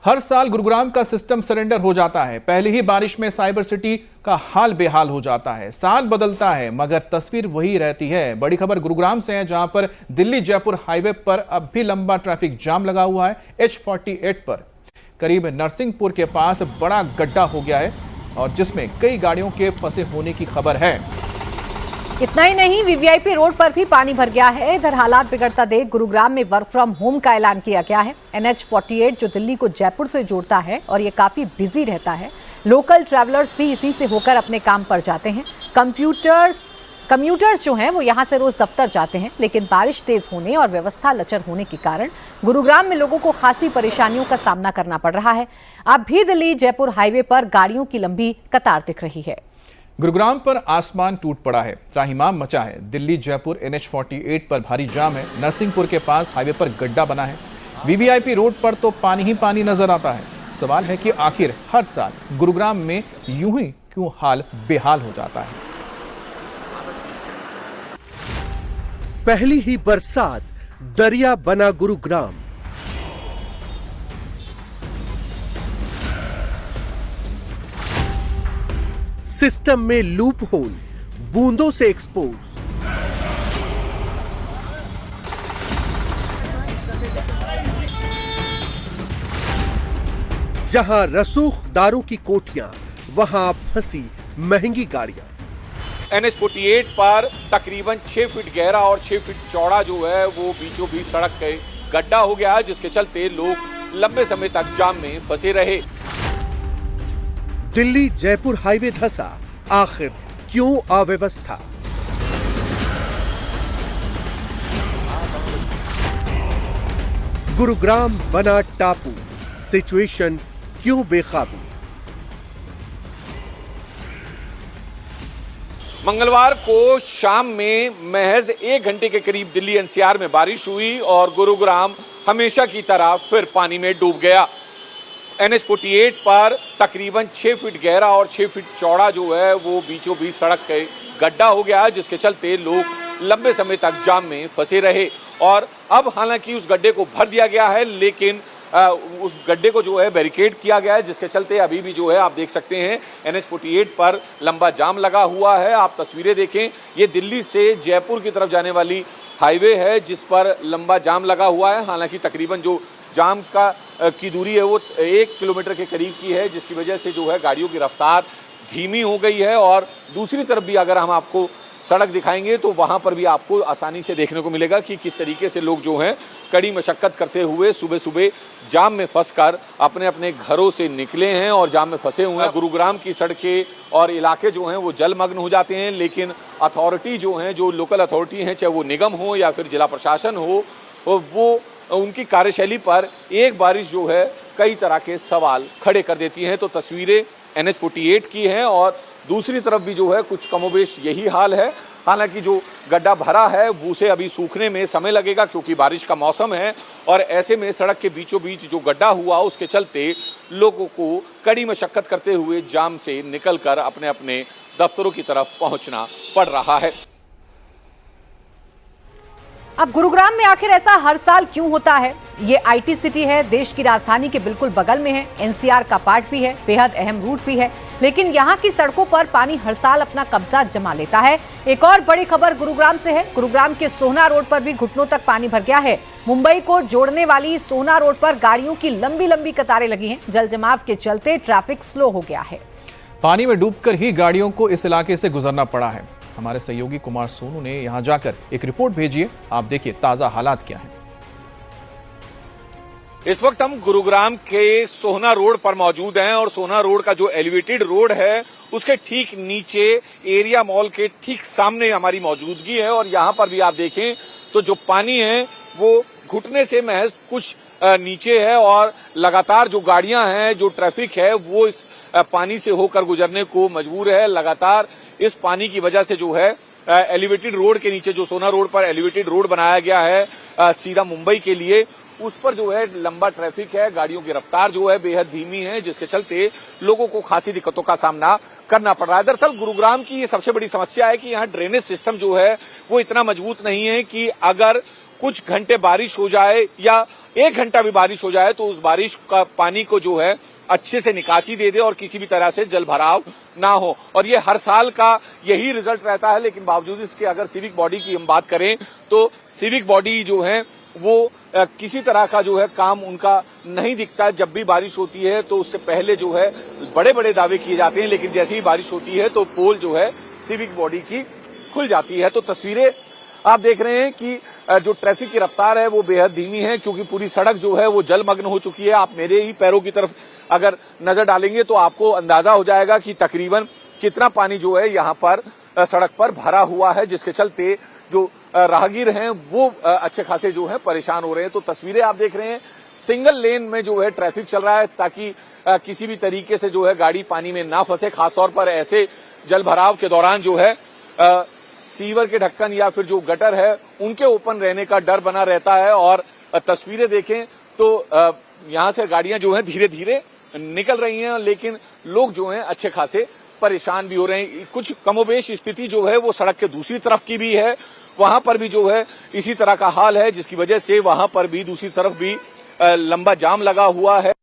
हर साल गुरुग्राम का system surrender हो जाता है। पहली ही बारिश में साइबर सिटी का हाल बेहाल हो जाता है। साल बदलता है मगर तस्वीर वही रहती है। बड़ी खबर गुरुग्राम से है, जहां पर दिल्ली जयपुर हाईवे पर अब भी लंबा ट्रैफिक जाम लगा हुआ है। H48 पर करीब नरसिंहपुर के पास बड़ा गड्ढा हो गया है और जिसमें कई गाड़ियों के फंसे होने की खबर है। इतना ही नहीं, वीवीआईपी रोड पर भी पानी भर गया है। इधर हालात बिगड़ता देख गुरुग्राम में वर्क फ्रॉम होम का ऐलान किया गया है। NH48 जो दिल्ली को जयपुर से जोड़ता है और ये काफी बिजी रहता है। लोकल ट्रैवलर्स भी इसी से होकर अपने काम पर जाते हैं। कम्यूटर्स जो हैं वो यहाँ से रोज दफ्तर जाते हैं, लेकिन बारिश तेज होने और व्यवस्था लचर होने के कारण गुरुग्राम में लोगों को खासी परेशानियों का सामना करना पड़ रहा है। अब भी दिल्ली जयपुर हाईवे पर गाड़ियों की लंबी कतार दिख रही है। गुरुग्राम पर आसमान टूट पड़ा है, त्राहिमाम मचा है। दिल्ली जयपुर NH48 पर भारी जाम है। नरसिंहपुर के पास हाईवे पर गड्ढा बना है। वीवीआईपी रोड पर तो पानी ही पानी नजर आता है। सवाल है कि आखिर हर साल गुरुग्राम में यूं ही क्यों हाल बेहाल हो जाता है। पहली ही बरसात दरिया बना गुरुग्राम। सिस्टम में लूप होल, बूंदों से एक्सपोज। जहां रसूख दारू की कोठियां, वहां फंसी महंगी गाड़ियां। NH48 पर तकरीबन 6 फीट गहरा और 6 फीट चौड़ा जो है वो बीचों बीच सड़क के गड्ढा हो गया है, जिसके चलते लोग लंबे समय तक जाम में फंसे रहे। दिल्ली जयपुर हाईवे धंसा, आखिर क्यों अव्यवस्था? गुरुग्राम बना टापू, सिचुएशन क्यों बेकाबू? मंगलवार को शाम में महज 1 घंटे के करीब दिल्ली NCR में बारिश हुई और गुरुग्राम हमेशा की तरह फिर पानी में डूब गया। NH48 पर तकरीबन 6 फीट गहरा और 6 फीट चौड़ा जो है वो बीचों बीच सड़क के गड्ढा हो गया है, जिसके चलते लोग लंबे समय तक जाम में फंसे रहे। और अब हालांकि उस गड्ढे को भर दिया गया है, लेकिन उस गड्ढे को जो है बैरिकेड किया गया है, जिसके चलते अभी भी जो है आप देख सकते हैं NH48 पर लंबा जाम लगा हुआ है। आप तस्वीरें देखें, ये दिल्ली से जयपुर की तरफ जाने वाली हाईवे है जिस पर लंबा जाम लगा हुआ है। हालांकि तकरीबन जो जाम की दूरी है वो 1 किलोमीटर के करीब की है, जिसकी वजह से जो है गाड़ियों की रफ्तार धीमी हो गई है। और दूसरी तरफ भी अगर हम आपको सड़क दिखाएंगे तो वहां पर भी आपको आसानी से देखने को मिलेगा कि किस तरीके से लोग जो हैं कड़ी मशक्कत करते हुए सुबह सुबह जाम में फंसकर अपने अपने घरों से निकले हैं और जाम में फंसे हुए हैं। गुरुग्राम की सड़कें और इलाके जो हैं वो जलमग्न हो जाते हैं, लेकिन अथॉरिटी जो हैं, जो लोकल अथॉरिटी हैं, चाहे वो निगम हो या फिर जिला प्रशासन हो, वो उनकी कार्यशैली पर एक बारिश जो है कई तरह के सवाल खड़े कर देती हैं। तो तस्वीरें NH48 की हैं और दूसरी तरफ भी जो है कुछ कमोबेश यही हाल है। हालांकि जो गड्ढा भरा है उसे अभी सूखने में समय लगेगा, क्योंकि बारिश का मौसम है और ऐसे में सड़क के बीचों बीच जो गड्ढा हुआ उसके चलते लोगों को कड़ी मशक्कत करते हुए जाम से निकलकर अपने अपने दफ्तरों की तरफ पहुंचना पड़ रहा है। अब गुरुग्राम में आखिर ऐसा हर साल क्यों होता है? ये IT सिटी है, देश की राजधानी के बिल्कुल बगल में है, NCR का पार्ट भी है, बेहद अहम रूट भी है, लेकिन यहाँ की सड़कों पर पानी हर साल अपना कब्जा जमा लेता है। एक और बड़ी खबर गुरुग्राम से है। गुरुग्राम के सोहना रोड पर भी घुटनों तक पानी भर गया है। मुंबई को जोड़ने वाली सोहना रोड पर गाड़ियों की लंबी लंबी कतारें लगी हैं। जल जमाव के चलते ट्रैफिक स्लो हो गया है। पानी में डूबकर ही गाड़ियों को इस इलाके से गुजरना पड़ा है। हमारे सहयोगी कुमार सोनू ने यहां जाकर एक रिपोर्ट भेजी है। आप देखिए ताजा हालात क्या हैं। इस वक्त हम गुरुग्राम के सोहना रोड पर मौजूद हैं और सोहना रोड का जो एलिवेटेड रोड है उसके ठीक नीचे एरिया मॉल के ठीक सामने हमारी मौजूदगी है। और यहां पर भी आप देखें तो जो पानी है वो घुटने से महज कुछ नीचे है और लगातार जो गाड़ियां हैं, जो ट्रैफिक है वो इस पानी से होकर गुजरने को मजबूर है। लगातार इस पानी की वजह से जो है एलिवेटेड रोड के नीचे जो सोहना रोड पर एलिवेटेड रोड बनाया गया है सीधा मुंबई के लिए, उस पर जो है लंबा ट्रैफिक है। गाड़ियों की रफ्तार जो है बेहद धीमी है, जिसके चलते लोगों को खासी दिक्कतों का सामना करना पड़ रहा है। दरअसल गुरुग्राम की ये सबसे बड़ी समस्या है कि यहाँ ड्रेनेज सिस्टम जो है वो इतना मजबूत नहीं है कि अगर कुछ घंटे बारिश हो जाए या 1 घंटा भी बारिश हो जाए तो उस बारिश का पानी को जो है अच्छे से निकासी दे दे और किसी भी तरह से जल भराव ना हो। और ये हर साल का यही रिजल्ट रहता है, लेकिन बावजूद इसके अगर सिविक बॉडी की हम बात करें तो सिविक बॉडी जो है वो किसी तरह का जो है काम उनका नहीं दिखता। जब भी बारिश होती है तो उससे पहले जो है बड़े बड़े दावे किए जाते हैं, लेकिन जैसे ही बारिश होती है तो पोल जो है सिविक बॉडी की खुल जाती है। तो तस्वीरें आप देख रहे हैं कि जो ट्रैफिक की रफ्तार है वो बेहद धीमी है, क्योंकि पूरी सड़क जो है वो जलमग्न हो चुकी है। आप मेरे ही पैरों की तरफ अगर नजर डालेंगे तो आपको अंदाजा हो जाएगा कि तकरीबन कितना पानी जो है यहाँ पर सड़क पर भरा हुआ है, जिसके चलते जो राहगीर हैं वो अच्छे खासे जो है परेशान हो रहे हैं। तो तस्वीरें आप देख रहे हैं, सिंगल लेन में जो है ट्रैफिक चल रहा है ताकि किसी भी तरीके से जो है गाड़ी पानी में ना फंसे। खासतौर पर ऐसे जल भराव के दौरान जो है सीवर के ढक्कन या फिर जो गटर है उनके ओपन रहने का डर बना रहता है। और तस्वीरें देखें तो यहां से गाड़ियां जो है धीरे धीरे निकल रही हैं, लेकिन लोग जो हैं अच्छे खासे परेशान भी हो रहे हैं। कुछ कमोबेश स्थिति जो है वो सड़क के दूसरी तरफ की भी है, वहां पर भी जो है इसी तरह का हाल है, जिसकी वजह से वहां पर भी दूसरी तरफ भी लंबा जाम लगा हुआ है।